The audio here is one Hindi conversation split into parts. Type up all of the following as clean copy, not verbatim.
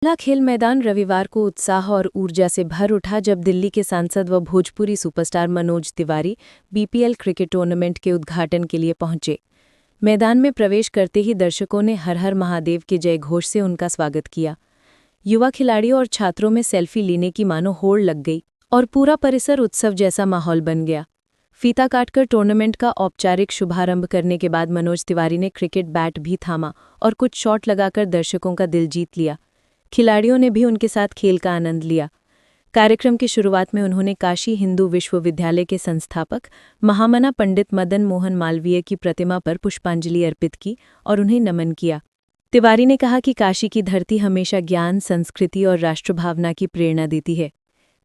खुला खेल मैदान रविवार को उत्साह और ऊर्जा से भर उठा जब दिल्ली के सांसद व Bhojpuri superstar Manoj Tiwari BPL cricket tournament के उद्घाटन के लिए पहुंचे। मैदान में प्रवेश करते ही दर्शकों ने हर हर महादेव के जय घोष से उनका स्वागत किया। युवा खिलाड़ियों और छात्रों में सेल्फी लेने की मानो होड़ लग गई और पूरा परिसर उत्सव जैसा माहौल बन गया। फीता काटकर टूर्नामेंट का औपचारिक शुभारंभ करने के बाद मनोज तिवारी ने क्रिकेट बैट भी थामा और कुछ शॉट लगाकर दर्शकों का दिल जीत लिया। खिलाड़ियों ने भी उनके साथ खेल का आनंद लिया। कार्यक्रम की शुरुआत में उन्होंने काशी हिंदू विश्वविद्यालय के संस्थापक महामना पंडित मदन मोहन मालवीय की प्रतिमा पर पुष्पांजलि अर्पित की और उन्हें नमन किया। तिवारी ने कहा कि काशी की धरती हमेशा ज्ञान, संस्कृति और राष्ट्रभावना की प्रेरणा देती है।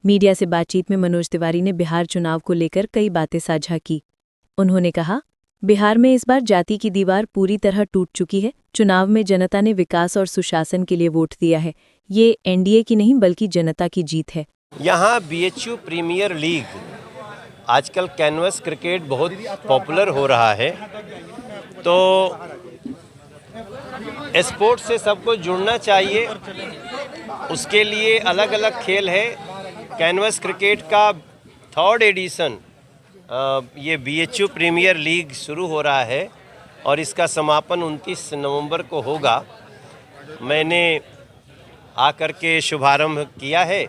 मीडिया से बातचीत में मनोज तिवारी ने बिहार चुनाव को लेकर कई बातें साझा की। उन्होंने कहा, बिहार में इस बार जाति की दीवार पूरी तरह टूट चुकी है। चुनाव में जनता ने विकास और सुशासन के लिए वोट दिया है। ये एनडीए की नहीं बल्कि जनता की जीत है। यहाँ बीएचयू प्रीमियर लीग आजकल कैनवस क्रिकेट बहुत पॉपुलर हो रहा है, तो स्पोर्ट्स से सबको जुड़ना चाहिए। उसके लिए अलग अलग खेल है। कैनवस क्रिकेट का 3rd एडिशन ये बीएचयू प्रीमियर लीग शुरू हो रहा है और इसका समापन 29 नवंबर को होगा। मैंने आकर के शुभारंभ किया है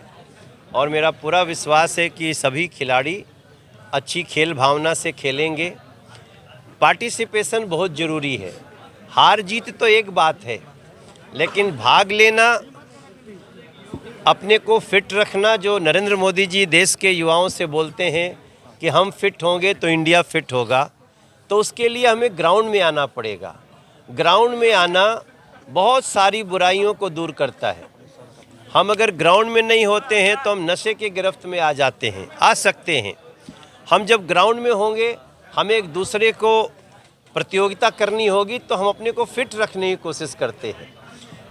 और मेरा पूरा विश्वास है कि सभी खिलाड़ी अच्छी खेल भावना से खेलेंगे। पार्टिसिपेशन बहुत ज़रूरी है। हार जीत तो एक बात है, लेकिन भाग लेना, अपने को फिट रखना, जो नरेंद्र मोदी जी देश के युवाओं से बोलते हैं कि हम फिट होंगे तो इंडिया फिट होगा, तो उसके लिए हमें ग्राउंड में आना पड़ेगा। ग्राउंड में आना बहुत सारी बुराइयों को दूर करता है। हम अगर ग्राउंड में नहीं होते हैं तो हम नशे के गिरफ्त में आ जाते हैं, आ सकते हैं। हम जब ग्राउंड में होंगे, हमें एक दूसरे को प्रतियोगिता करनी होगी, तो हम अपने को फिट रखने की कोशिश करते हैं।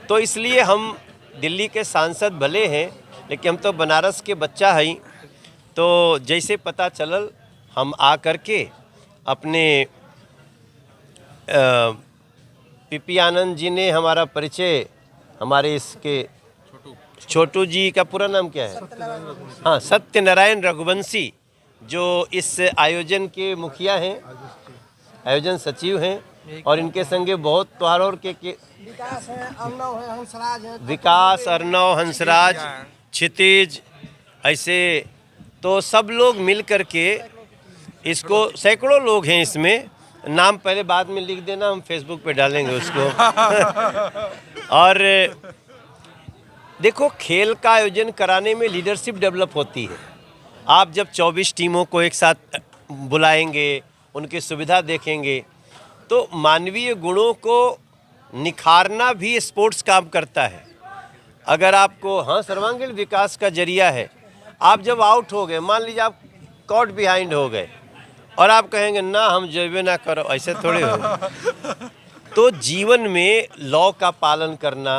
तो इसलिए हम दिल्ली के सांसद भले हैं, लेकिन हम तो बनारस के बच्चा हैं। तो जैसे पता चलल, हम आ कर के अपने पीपी आनंद जी ने हमारा परिचय, हमारे इसके छोटू जी का पूरा नाम क्या है? हाँ, सत्यनारायण रघुवंशी, जो इस आयोजन के मुखिया हैं, आयोजन सचिव हैं, और इनके संगे बहुत त्योहारों के विकास, अर्नव, हंसराज, क्षितिज, ऐसे तो सब लोग मिल कर के इसको, सैकड़ों लोग हैं इसमें, नाम पहले बाद में लिख देना, हम फेसबुक पे डालेंगे उसको। और देखो, खेल का आयोजन कराने में लीडरशिप डेवलप होती है। आप जब 24 टीमों को एक साथ बुलाएंगे, उनकी सुविधा देखेंगे, तो मानवीय गुणों को निखारना भी स्पोर्ट्स काम करता है। अगर आपको, हाँ, सर्वांगीण विकास का जरिया है। आप जब आउट हो गए, मान लीजिए आप कॉट बिहाइंड हो गए और आप कहेंगे ना हम जेबे ना करो, ऐसे थोड़ी हो। तो जीवन में लॉ का पालन करना,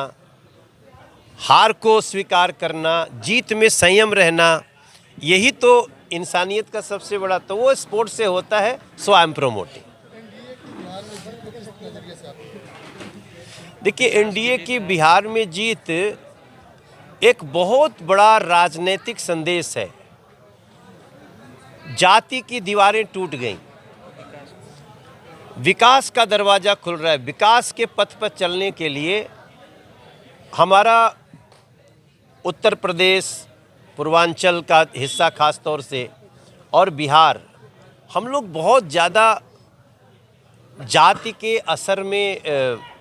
हार को स्वीकार करना, जीत में संयम रहना, यही तो इंसानियत का सबसे बड़ा, तो वो स्पोर्ट्स से होता है। सो आई एम प्रोमोटिंग। देखिए, एनडीए की बिहार में जीत एक बहुत बड़ा राजनीतिक संदेश है। जाति की दीवारें टूट गईं, विकास का दरवाज़ा खुल रहा है। विकास के पथ पर चलने के लिए हमारा उत्तर प्रदेश, पूर्वांचल का हिस्सा खास तौर से, और बिहार, हम लोग बहुत ज़्यादा जाति के असर में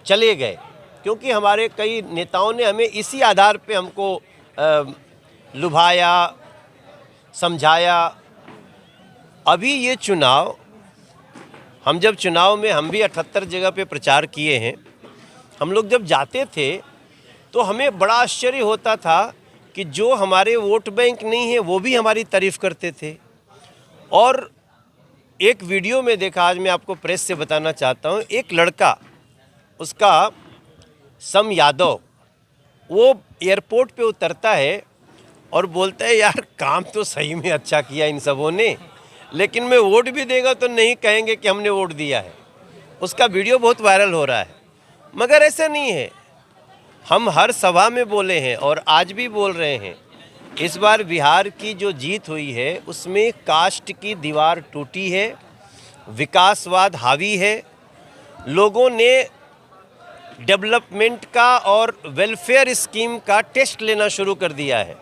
चले गए, क्योंकि हमारे कई नेताओं ने हमें इसी आधार पे हमको लुभाया, समझाया। अभी ये चुनाव, हम जब चुनाव में, हम भी 78 जगह पे प्रचार किए हैं। हम लोग जब जाते थे तो हमें बड़ा आश्चर्य होता था कि जो हमारे वोट बैंक नहीं है वो भी हमारी तारीफ़ करते थे। और एक वीडियो में देखा, आज मैं आपको प्रेस से बताना चाहता हूँ, एक लड़का, उसका सम यादव, वो एयरपोर्ट पे उतरता है और बोलता है, यार काम तो सही में अच्छा किया इन सबों ने, लेकिन मैं वोट भी देगा तो नहीं कहेंगे कि हमने वोट दिया है। उसका वीडियो बहुत वायरल हो रहा है। मगर ऐसा नहीं है। हम हर सभा में बोले हैं और आज भी बोल रहे हैं, इस बार बिहार की जो जीत हुई है उसमें कास्ट की दीवार टूटी है, विकासवाद हावी है, लोगों ने डेवलपमेंट का और वेलफेयर स्कीम का टेस्ट लेना शुरू कर दिया है।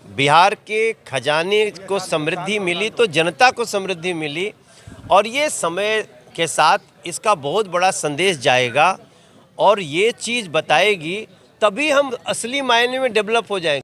बिहार के खजाने को समृद्धि मिली तो जनता को समृद्धि मिली, और ये समय के साथ इसका बहुत बड़ा संदेश जाएगा और ये चीज़ बताएगी, तभी हम असली मायने में डेवलप हो जाएंगे।